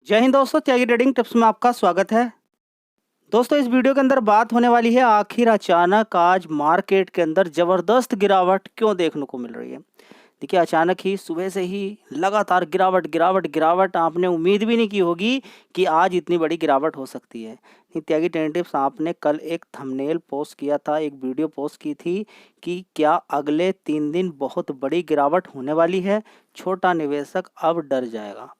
जय हिंद दोस्तों, त्यागी trading tips में आपका स्वागत है। दोस्तों, इस वीडियो के अंदर बात होने वाली है आखिर अचानक आज मार्केट के अंदर ज़बरदस्त गिरावट क्यों देखने को मिल रही है। देखिए, अचानक ही सुबह से ही लगातार गिरावट गिरावट गिरावट, आपने उम्मीद भी नहीं की होगी कि आज इतनी बड़ी गिरावट हो सकती है। नहीं, त्यागी ट्रेडिंग टिप्स आपने कल एक थंबनेल पोस्ट किया था, एक वीडियो पोस्ट की थी कि क्या अगले 3 दिन बहुत बड़ी गिरावट होने वाली है, छोटा निवेशक अब डर जाएगा।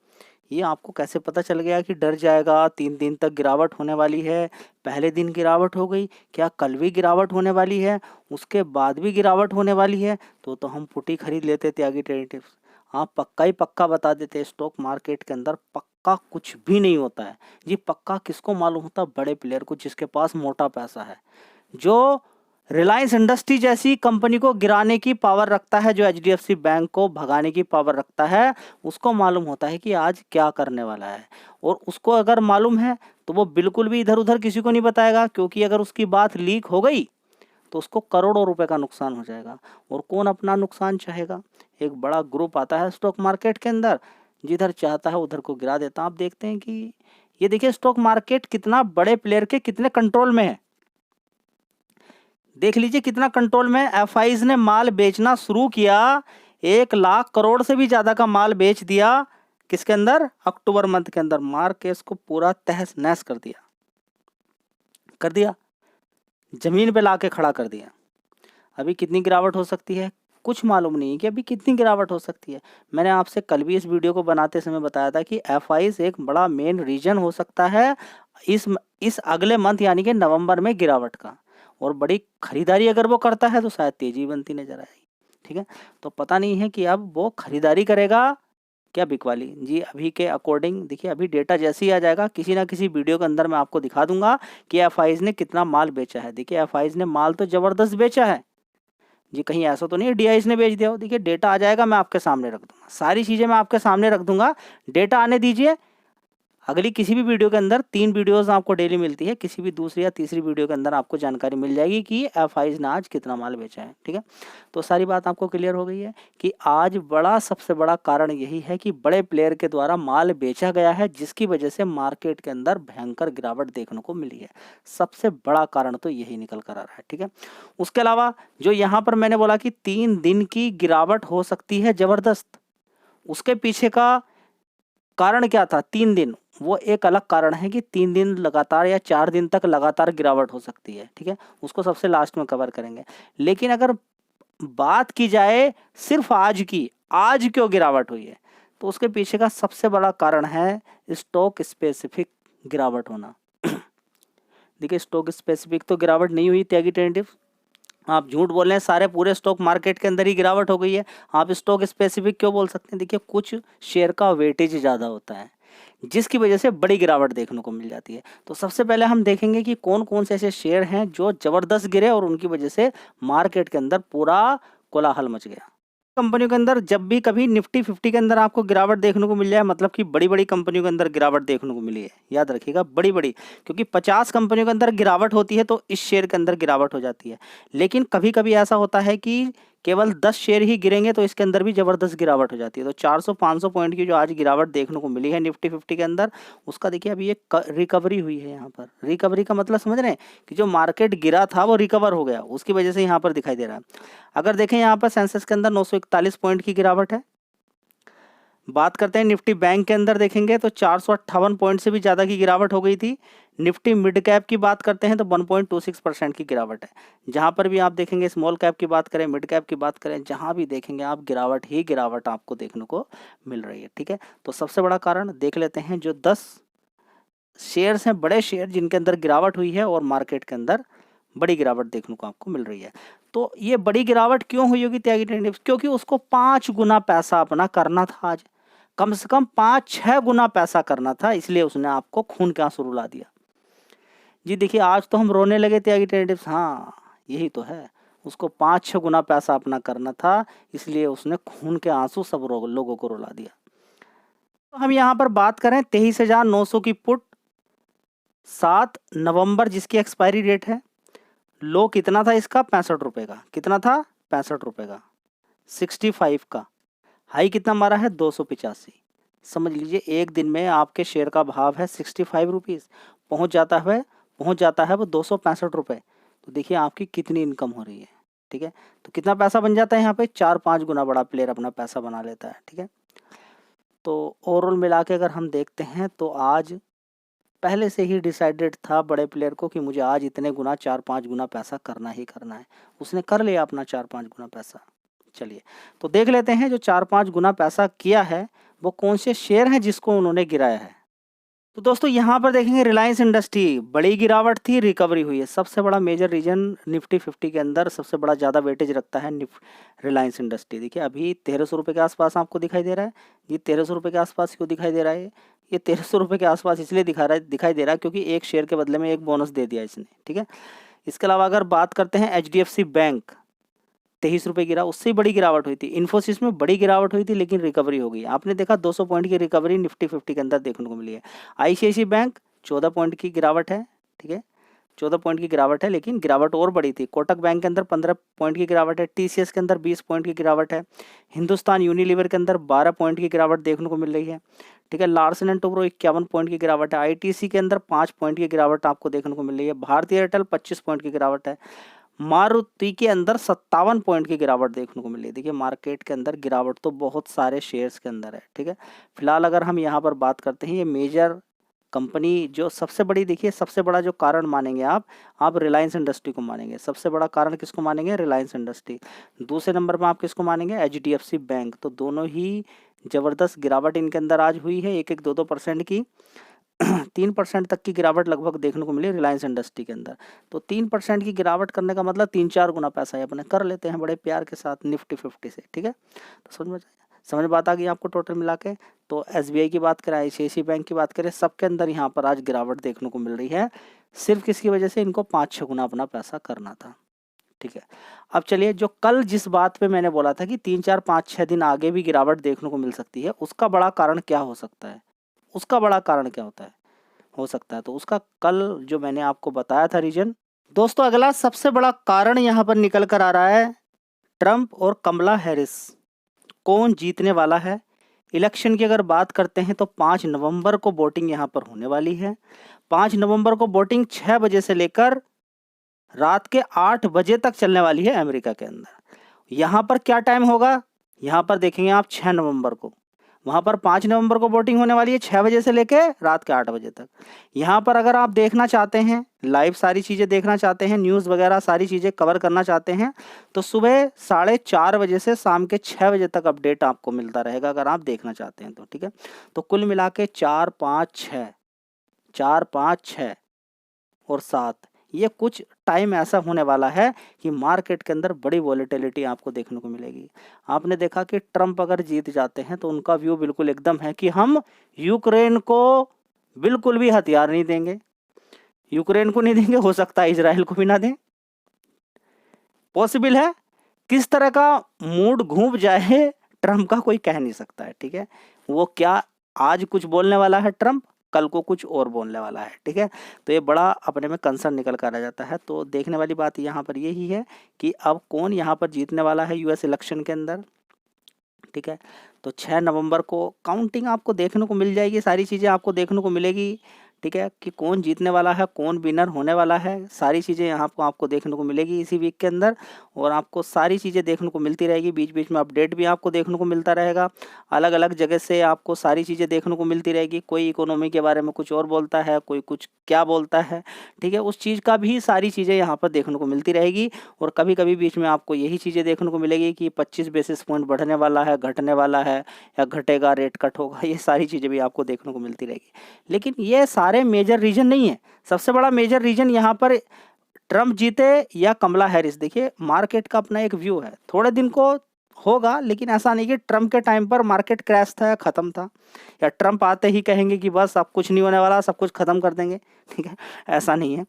ये आपको कैसे पता चल गया कि डर जाएगा, 3 दिन तक गिरावट होने वाली है? पहले दिन गिरावट हो गई, क्या कल भी गिरावट होने वाली है, उसके बाद भी गिरावट होने वाली है? तो हम पुटी खरीद लेते त्यागी ट्रेडिंग टिप्स। आप पक्का ही पक्का बता देते, स्टॉक मार्केट के अंदर पक्का कुछ भी नहीं होता है। जी, पक्का किसको मालूम होता? बड़े प्लेयर को, जिसके पास मोटा पैसा है, जो रिलायंस इंडस्ट्री जैसी कंपनी को गिराने की पावर रखता है, जो एचडीएफसी बैंक को भगाने की पावर रखता है, उसको मालूम होता है कि आज क्या करने वाला है। और उसको अगर मालूम है तो वो बिल्कुल भी इधर उधर किसी को नहीं बताएगा, क्योंकि अगर उसकी बात लीक हो गई तो उसको करोड़ों रुपए का नुकसान हो जाएगा। और कौन अपना नुकसान चाहेगा? एक बड़ा ग्रुप आता है स्टॉक मार्केट के अंदर, जिधर चाहता है उधर को गिरा देता है। आप देखते हैं कि ये देखिए, स्टॉक मार्केट कितना बड़े प्लेयर के कितने कंट्रोल में है। देख लीजिए कितना कंट्रोल में। एफआईज ने माल बेचना शुरू किया, 1 लाख करोड़ से भी ज्यादा का माल बेच दिया। किसके अंदर? अक्टूबर मंथ के अंदर। मार्केट को पूरा तहस नहस कर दिया, जमीन पे लाके खड़ा कर दिया। अभी कितनी गिरावट हो सकती है कुछ मालूम नहीं है कि अभी कितनी गिरावट हो सकती है। मैंने आपसे कल भी इस वीडियो को बनाते समय बताया था कि एफआईज एक बड़ा मेन रीजन हो सकता है इस अगले मंथ यानी कि नवंबर में गिरावट का। और बड़ी खरीदारी अगर वो करता है तो शायद तेजी बनती नजर आएगी। ठीक है, तो पता नहीं है कि अब वो खरीदारी करेगा क्या बिकवाली। जी, अभी के अकॉर्डिंग देखिए, अभी डेटा जैसे ही आ जाएगा किसी ना किसी वीडियो के अंदर मैं आपको दिखा दूंगा कि एफआईज ने कितना माल बेचा है। देखिए, एफआईज ने माल तो जबरदस्त बेचा है जी, कहीं ऐसा तो नहीं है डीआईज ने बेच दिया हो। देखिए, डेटा आ जाएगा, मैं आपके सामने रख दूंगा, सारी चीजें मैं आपके सामने रख दूंगा। डेटा आने दीजिए। अगली किसी भी वीडियो के अंदर 3 वीडियोस आपको डेली मिलती है, किसी भी दूसरी या तीसरी वीडियो के अंदर आपको जानकारी मिल जाएगी कि एफआईज ने आज कितना माल बेचा है। ठीक है, तो सारी बात आपको क्लियर हो गई है कि आज सबसे बड़ा कारण यही है कि बड़े प्लेयर के द्वारा माल बेचा गया है, जिसकी वजह से मार्केट के अंदर भयंकर गिरावट देखने को मिली है। सबसे बड़ा कारण तो यही निकल कर आ रहा है। ठीक है, उसके अलावा जो यहाँ पर मैंने बोला कि 3 दिन की गिरावट हो सकती है जबरदस्त, उसके पीछे का कारण क्या था? 3 दिन, वो एक अलग कारण है कि 3 दिन लगातार या 4 दिन तक लगातार गिरावट हो सकती है। ठीक है, उसको सबसे लास्ट में कवर करेंगे। लेकिन अगर बात की जाए सिर्फ आज की, आज क्यों गिरावट हुई है, तो उसके पीछे का सबसे बड़ा कारण है स्टॉक स्पेसिफिक गिरावट होना। देखिए, स्टॉक स्पेसिफिक तो गिरावट नहीं हुई त्यागी टेंटिव, आप झूठ बोल रहे हैं, सारे पूरे स्टॉक मार्केट के अंदर ही गिरावट हो गई है। आप स्टॉक स्पेसिफिक क्यों बोल सकते हैं? देखिए, कुछ शेयर का वेटेज ज़्यादा होता है, जिसकी वजह से बड़ी गिरावट देखने को मिल जाती है। तो सबसे पहले हम देखेंगे कि कौन कौन से ऐसे शेयर हैं जो ज़बरदस्त गिरे और उनकी वजह से मार्केट के अंदर पूरा कोलाहल मच गया। कंपनियों के अंदर जब भी कभी निफ्टी 50 के अंदर आपको गिरावट देखने को मिल जाए, मतलब कि बड़ी बड़ी कंपनियों के अंदर गिरावट देखने को मिली है, याद रखिएगा, बड़ी बड़ी, क्योंकि 50 कंपनियों के अंदर गिरावट होती है तो इस शेयर के अंदर गिरावट हो जाती है। लेकिन कभी कभी ऐसा होता है कि केवल 10 शेयर ही गिरेंगे तो इसके अंदर भी जबरदस्त गिरावट हो जाती है। तो 400-500 पॉइंट की जो आज गिरावट देखने को मिली है निफ्टी 50 के अंदर, उसका देखिए अभी एक रिकवरी हुई है। यहाँ पर रिकवरी का मतलब समझ रहे हैं कि जो मार्केट गिरा था वो रिकवर हो गया, उसकी वजह से यहाँ पर दिखाई दे रहा है। अगर देखें यहाँ पर सेंसेक्स के अंदर 941 पॉइंट की गिरावट है। बात करते हैं निफ्टी बैंक के अंदर, देखेंगे तो 458 पॉइंट से भी ज़्यादा की गिरावट हो गई थी। निफ्टी मिड कैप की बात करते हैं तो 1.26% की गिरावट है। जहाँ पर भी आप देखेंगे, स्मॉल कैप की बात करें, मिड कैप की बात करें, जहाँ भी देखेंगे आप गिरावट ही गिरावट आपको देखने को मिल रही है। ठीक है, तो सबसे बड़ा कारण देख लेते हैं, जो 10 शेयर्स हैं, बड़े शेयर जिनके अंदर गिरावट हुई है और मार्केट के अंदर बड़ी गिरावट देखने को आपको मिल रही है। तो ये बड़ी गिरावट क्यों हुई होगी त्यागी ट्रेडिंग? क्योंकि उसको 5 गुना पैसा अपना करना था आज, कम से कम 5-6 गुना पैसा करना था, इसलिए उसने आपको खून के आंसू रुला दिया। जी देखिए, आज तो हम रोने लगे त्यागी ट्रेडिंग, हाँ यही तो है, उसको 5-6 गुना पैसा अपना करना था, इसलिए उसने खून के आंसू सब लोगों को रुला दिया। तो हम यहाँ पर बात करें 23,900 की पुट, 7 नवंबर जिसकी एक्सपायरी डेट है। लो कितना था इसका? 65 रुपये का। कितना था? 65 रुपये का। 65 का। हाई कितना मारा है? 285। समझ लीजिए एक दिन में आपके शेयर का भाव है 65 रुपीज़, पहुँच जाता है वो 265 रुपये। तो देखिए आपकी कितनी इनकम हो रही है। ठीक है, तो कितना पैसा बन जाता है यहाँ पे, 4-5 गुना बड़ा प्लेयर अपना पैसा बना लेता है। ठीक है, तो ओवरऑल मिला के अगर हम देखते हैं तो आज पहले से ही डिसाइडेड था बड़े प्लेयर को कि मुझे आज इतने गुना 4-5 गुना पैसा करना ही करना है। उसने कर लिया अपना 4-5 गुना पैसा। चलिए तो देख लेते हैं जो 4-5 गुना पैसा किया है वो कौन से शेयर हैं जिसको उन्होंने गिराया है। तो दोस्तों यहाँ पर देखेंगे रिलायंस इंडस्ट्री, बड़ी गिरावट थी, रिकवरी हुई है। सबसे बड़ा मेजर रीजन निफ्टी 50 के अंदर सबसे बड़ा ज़्यादा वेटेज रखता है रिलायंस इंडस्ट्री। देखिए अभी 1300 रुपये के आसपास आपको दिखाई दे रहा है। ये 1300 रुपये के आसपास क्यों दिखाई दे रहा है, ये 1300 रुपये के आसपास इसलिए दिखाई दे रहा है क्योंकि एक शेयर के बदले में एक बोनस दे दिया इसने। ठीक है, इसके अलावा अगर बात करते हैं HDFC बैंक 23 रुपये गिरा, उससे बड़ी गिरावट हुई थी। इन्फोसिस में बड़ी गिरावट हुई थी लेकिन रिकवरी हो गई। आपने देखा 200 पॉइंट की रिकवरी निफ्टी 50 के अंदर देखने को मिली है। ICICI बैंक 14 पॉइंट की गिरावट है। ठीक है, 14 पॉइंट की गिरावट है लेकिन गिरावट और बड़ी थी। कोटक बैंक के अंदर 15 पॉइंट की गिरावट है। TCS के अंदर 20 पॉइंट की गिरावट है। हिंदुस्तान यूनिलीवर के अंदर 12 पॉइंट की गिरावट देखने को मिल रही है। ठीक है, लार्सन एंड टोब्रो 51 पॉइंट की गिरावट है। ITC के अंदर 5 पॉइंट की गिरावट आपको देखने को मिल रही है। भारतीय एयरटेल 25 पॉइंट की गिरावट है। मारुति के अंदर 57 पॉइंट की गिरावट देखने को मिली है। देखिए मार्केट के अंदर गिरावट तो बहुत सारे शेयर्स के अंदर है। ठीक है, फिलहाल अगर हम यहाँ पर बात करते हैं ये मेजर कंपनी जो सबसे बड़ी, देखिए सबसे बड़ा जो कारण मानेंगे आप रिलायंस इंडस्ट्री को मानेंगे। सबसे बड़ा कारण किसको मानेंगे, रिलायंस इंडस्ट्री। दूसरे नंबर पर आप किसको मानेंगे, HDFC बैंक। तो दोनों ही ज़बरदस्त गिरावट इनके अंदर आज हुई है, 1-1, 2-2 परसेंट की 3% तक की गिरावट लगभग देखने को मिली रिलायंस इंडस्ट्री के अंदर। तो 3% की गिरावट करने का मतलब 3-4 गुना पैसा है अपने कर लेते हैं बड़े प्यार के साथ निफ्टी 50 से। ठीक है, तो समझ बात आ गई आपको टोटल मिला के। तो SBI की बात करें, ICICI बैंक की बात करें, सबके अंदर यहाँ पर आज गिरावट देखने को मिल रही है। सिर्फ किसकी वजह से, इनको 5-6 गुना अपना पैसा करना था। ठीक है, अब चलिए जो कल जिस बात पे मैंने बोला था कि 3-4-5-6 दिन आगे भी गिरावट देखने को मिल सकती है, उसका बड़ा कारण क्या हो सकता है, उसका बड़ा कारण क्या हो सकता है, तो उसका कल जो मैंने आपको बताया था रीजन। दोस्तों अगला सबसे बड़ा कारण यहाँ पर निकल कर आ रहा है ट्रंप और कमला हैरिस, कौन जीतने वाला है। इलेक्शन की अगर बात करते हैं तो 5 नवंबर को वोटिंग यहाँ पर होने वाली है। 5 नवंबर को वोटिंग 6 बजे से लेकर रात के 8 बजे तक चलने वाली है अमेरिका के अंदर। यहाँ पर क्या टाइम होगा, यहाँ पर देखेंगे आप 6 नवंबर को, वहाँ पर 5 नवंबर को वोटिंग होने वाली है 6 बजे से लेके रात के 8 बजे तक। यहाँ पर अगर आप देखना चाहते हैं, लाइव सारी चीज़ें देखना चाहते हैं, न्यूज़ वगैरह सारी चीज़ें कवर करना चाहते हैं, तो सुबह 4:30 बजे से शाम के 6 बजे तक अपडेट आपको मिलता रहेगा अगर आप देखना चाहते हैं तो। ठीक है, तो कुल मिला के 4, 5, 6 और 7 ये कुछ टाइम ऐसा होने वाला है कि मार्केट के अंदर बड़ी वॉलेटिलिटी आपको देखने को मिलेगी। आपने देखा कि ट्रंप अगर जीत जाते हैं तो उनका व्यू बिल्कुल एकदम है कि हम यूक्रेन को बिल्कुल भी हथियार नहीं देंगे, यूक्रेन को नहीं देंगे, हो सकता है इजराइल को भी ना दें, पॉसिबल है। किस तरह का मूड घूम जाए ट्रंप का कोई कह नहीं सकता है। ठीक है, वो क्या आज कुछ बोलने वाला है ट्रंप, कल को कुछ और बोलने वाला है। ठीक है, तो ये बड़ा अपने में कंसर्न निकल कर आ जाता है। तो देखने वाली बात यहाँ पर यही है कि अब कौन यहाँ पर जीतने वाला है US इलेक्शन के अंदर। ठीक है, तो 6 नवंबर को काउंटिंग आपको देखने को मिल जाएगी, सारी चीज़ें आपको देखने को मिलेगी। ठीक है, कि कौन जीतने वाला है, कौन विनर होने वाला है, सारी चीज़ें यहाँ पर आपको देखने को मिलेगी इसी वीक के अंदर। और आपको सारी चीज़ें देखने को मिलती रहेगी, बीच बीच में अपडेट भी आपको देखने को मिलता रहेगा, अलग अलग जगह से आपको सारी चीज़ें देखने को मिलती रहेगी। कोई इकोनॉमी के बारे में कुछ और बोलता है, कोई कुछ क्या बोलता है। ठीक है, उस चीज़ का भी सारी चीज़ें यहाँ पर देखने को मिलती रहेगी। और कभी कभी बीच में आपको यही चीज़ें देखने को मिलेगी कि 25 बेसिस पॉइंट बढ़ने वाला है, घटने वाला है, या घटेगा, रेट कट होगा, ये सारी चीज़ें भी आपको देखने को मिलती रहेगी। लेकिन ये सारे मेजर रीजन नहीं है। सबसे बड़ा मेजर रीजन यहाँ पर ट्रंप जीते या कमला हैरिस। देखिए मार्केट का अपना एक व्यू है, थोड़े दिन को होगा, लेकिन ऐसा नहीं कि ट्रंप के टाइम पर मार्केट क्रैश था या ख़त्म था, या ट्रंप आते ही कहेंगे कि बस अब कुछ नहीं होने वाला, सब कुछ ख़त्म कर देंगे। ठीक है, ऐसा नहीं है।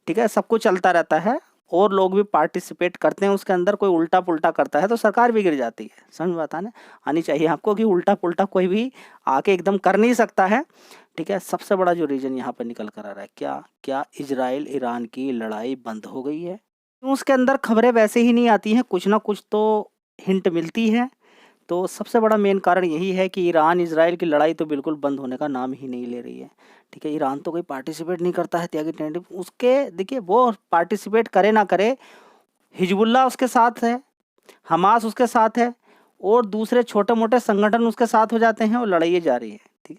ठीक है, सब कुछ चलता रहता है और लोग भी पार्टिसिपेट करते हैं उसके अंदर। कोई उल्टा पुल्टा करता है तो सरकार भी गिर जाती है। समझ में आता है ना, आनी चाहिए आपको कि उल्टा पुल्टा कोई भी आके एकदम कर नहीं सकता है। ठीक है, सबसे बड़ा जो रीजन यहाँ पर निकल कर आ रहा है, क्या इजराइल ईरान की लड़ाई बंद हो गई है। उसके अंदर खबरें वैसे ही नहीं आती हैं, कुछ ना कुछ तो हिंट मिलती है। तो सबसे बड़ा मेन कारण यही है कि ईरान इजराइल की लड़ाई तो बिल्कुल बंद होने का नाम ही नहीं ले रही है। ठीक है, ईरान तो कोई पार्टिसिपेट नहीं करता है त्यागी टेंटिव, उसके देखिए वो पार्टिसिपेट करे ना करे, हिजबुल्ला उसके साथ है, हमास उसके साथ है और दूसरे छोटे मोटे संगठन उसके साथ हो जाते हैं और लड़ाई जारी है। ठीक है,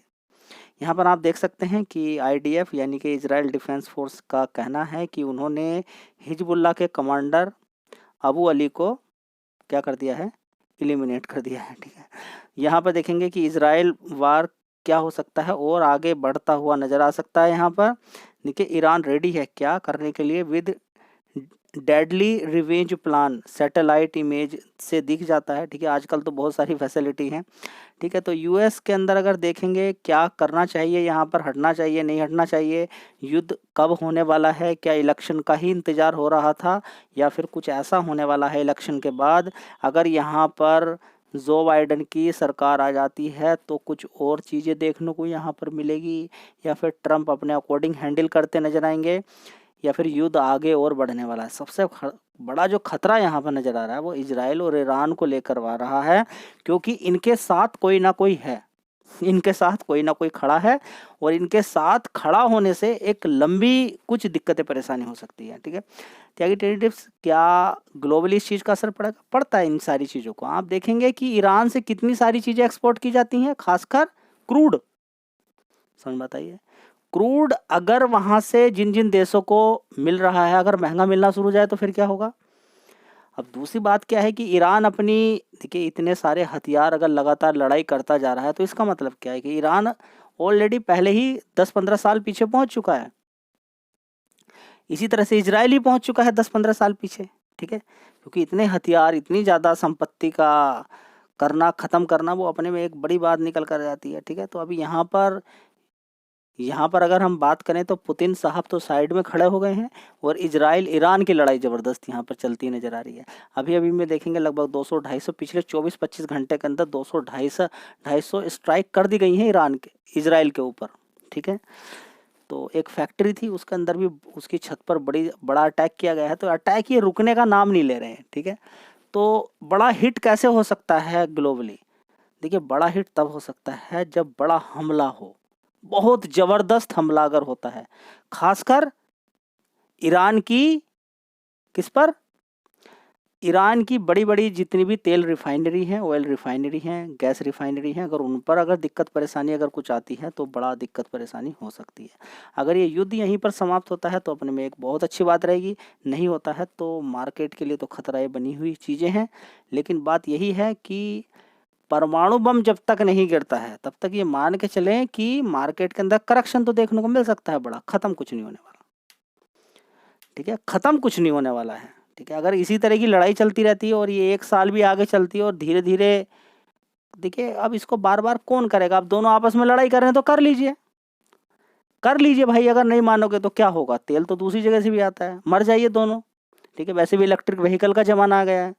यहाँ पर आप देख सकते हैं कि IDF यानी कि इजराइल डिफेंस फोर्स का कहना है कि उन्होंने हिजबुल्ला के कमांडर अबू अली को क्या कर दिया है, एलिमिनेट कर दिया है। ठीक है, यहाँ पर देखेंगे कि इजराइल वार क्या हो सकता है और आगे बढ़ता हुआ नजर आ सकता है। यहाँ पर देखिए ईरान रेडी है क्या करने के लिए, with deadly revenge plan, satellite image से दिख जाता है। ठीक है, आजकल तो बहुत सारी फैसिलिटी हैं। ठीक है, तो US के अंदर अगर देखेंगे क्या करना चाहिए, यहाँ पर हटना चाहिए नहीं हटना चाहिए, युद्ध कब होने वाला है, क्या इलेक्शन का ही इंतज़ार हो रहा था या फिर कुछ ऐसा होने वाला है इलेक्शन के बाद, अगर यहाँ पर जो बाइडन की सरकार आ जाती है तो कुछ और चीज़ें देखने को यहाँ पर मिलेगी, या फिर ट्रंप अपने अकॉर्डिंग हैंडल करते नजर आएंगे, या फिर युद्ध आगे और बढ़ने वाला है। सबसे बड़ा जो खतरा यहाँ पर नज़र आ रहा है वो इजराइल और ईरान को लेकर आ रहा है, क्योंकि इनके साथ कोई ना कोई है, इनके साथ कोई ना कोई खड़ा है और इनके साथ खड़ा होने से एक लंबी कुछ दिक्कतें परेशानी हो सकती है। ठीक है, त्यागी टेरिटिव्स क्या ग्लोबली इस चीज़ का असर पड़ेगा, पड़ता है इन सारी चीज़ों को। आप देखेंगे कि ईरान से कितनी सारी चीज़ें एक्सपोर्ट की जाती हैं, खासकर क्रूड, समझ बताइए क्रूड अगर वहाँ से जिन जिन देशों को मिल रहा है अगर महंगा मिलना शुरू हो जाए तो फिर क्या होगा। अब दूसरी बात क्या है कि ईरान अपनी, देखिए इतने सारे हथियार अगर लगातार लड़ाई करता जा रहा है तो इसका मतलब क्या है कि ईरान ऑलरेडी पहले ही 10-15 साल पीछे पहुंच चुका है। इसी तरह से इजराइल ही पहुंच चुका है 10-15 साल पीछे। ठीक है, क्योंकि इतने हथियार, इतनी ज़्यादा संपत्ति का करना, ख़त्म करना, वो अपने में एक बड़ी बात निकल कर जाती है। ठीक है, तो अभी यहाँ पर अगर हम बात करें तो पुतिन साहब तो साइड में खड़े हो गए हैं और इजराइल ईरान की लड़ाई ज़बरदस्त यहाँ पर चलती नज़र आ रही है। अभी में देखेंगे लगभग 200-250 पिछले 24-25 घंटे के अंदर 200-250 स्ट्राइक कर दी गई हैं इजराइल के ऊपर। ठीक है, तो एक फैक्ट्री थी उसके अंदर भी उसकी छत पर बड़ा अटैक किया गया है। तो अटैक ये रुकने का नाम नहीं ले रहे हैं। ठीक है, तो बड़ा हिट कैसे हो सकता है ग्लोबली, देखिए बड़ा हिट तब हो सकता है जब बड़ा हमला हो, बहुत ज़बरदस्त हमला अगर होता है, खासकर ईरान की, किस पर, ईरान की बड़ी बड़ी जितनी भी तेल रिफाइनरी हैं, ऑयल रिफाइनरी हैं, गैस रिफाइनरी हैं, अगर उन पर अगर दिक्कत परेशानी अगर कुछ आती है तो बड़ा दिक्कत परेशानी हो सकती है। अगर ये युद्ध यहीं पर समाप्त होता है तो अपने में एक बहुत अच्छी बात रहेगी, नहीं होता है तो मार्केट के लिए तो खतरा बनी हुई चीज़ें हैं। लेकिन बात यही है कि परमाणु बम जब तक नहीं गिरता है तब तक ये मान के चलें कि मार्केट के अंदर करेक्शन तो देखने को मिल सकता है बड़ा, ख़त्म कुछ नहीं होने वाला। ठीक है, ख़त्म कुछ नहीं होने वाला है। ठीक है, अगर इसी तरह की लड़ाई चलती रहती है और ये 1 साल भी आगे चलती है और धीरे धीरे, देखिए अब इसको बार बार कौन करेगा, अब दोनों आपस में लड़ाई कर रहे हैं तो कर लीजिए भाई, अगर नहीं मानोगे तो क्या होगा, तेल तो दूसरी जगह से भी आता है, मर जाइए दोनों। ठीक है, वैसे भी इलेक्ट्रिक व्हीकल का ज़माना आ गया है।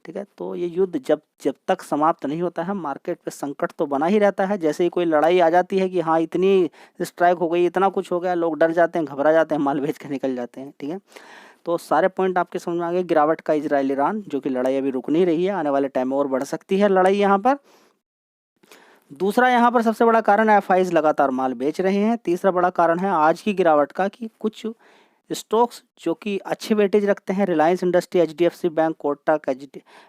ठीक है, तो ये युद्ध जब तक समाप्त नहीं होता है मार्केट पे संकट तो बना ही रहता है। जैसे ही कोई लड़ाई आ जाती है कि हाँ इतनी स्ट्राइक हो गई, इतना कुछ हो गया, लोग डर जाते हैं, घबरा जाते हैं, माल बेच के निकल जाते हैं। ठीक है, तो सारे पॉइंट आपके समझ में आ गए। गिरावट का इजराइल ईरान, जो कि लड़ाई अभी रुक नहीं रही है, आने वाले टाइम में और बढ़ सकती है लड़ाई यहाँ पर। दूसरा यहाँ पर सबसे बड़ा कारण FIs लगातार माल बेच रहे हैं। तीसरा बड़ा कारण है आज की गिरावट का कि कुछ स्टॉक्स जो कि अच्छे वेटेज रखते हैं, Reliance industry, HDFC bank, Kotak,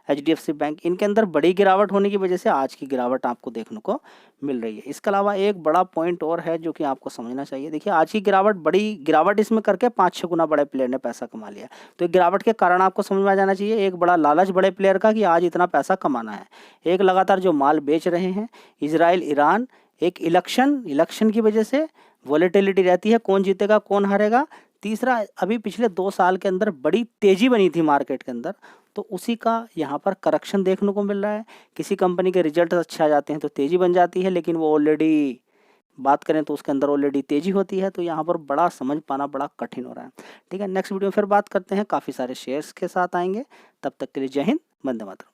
HDFC bank, इनके अंदर बड़ी गिरावट होने की वजह से आज की गिरावट आपको देखने को मिल रही है। इसके अलावा एक बड़ा पॉइंट और है जो कि आपको समझना चाहिए। देखिए आज की बड़ी गिरावट इसमें करके 5-6 गुना बड़े प्लेयर ने पैसा कमा लिया। तो एक गिरावट के कारण आपको समझ में आ जाना चाहिए, एक बड़ा लालच बड़े प्लेयर का कि आज इतना पैसा कमाना है। एक लगातार जो माल बेच रहे हैं इजराइल ईरान, एक इलेक्शन की वजह से वॉलेटिलिटी रहती है, कौन जीतेगा कौन हारेगा। तीसरा, अभी पिछले 2 साल के अंदर बड़ी तेज़ी बनी थी मार्केट के अंदर, तो उसी का यहाँ पर करेक्शन देखने को मिल रहा है। किसी कंपनी के रिजल्ट अच्छे आ जाते हैं तो तेज़ी बन जाती है, लेकिन वो ऑलरेडी बात करें तो उसके अंदर ऑलरेडी तेज़ी होती है, तो यहाँ पर बड़ा समझ पाना बड़ा कठिन हो रहा है। ठीक है, नेक्स्ट वीडियो में फिर बात करते हैं, काफ़ी सारे शेयर्स के साथ आएंगे। तब तक के लिए जय हिंद, वंदे मातरम।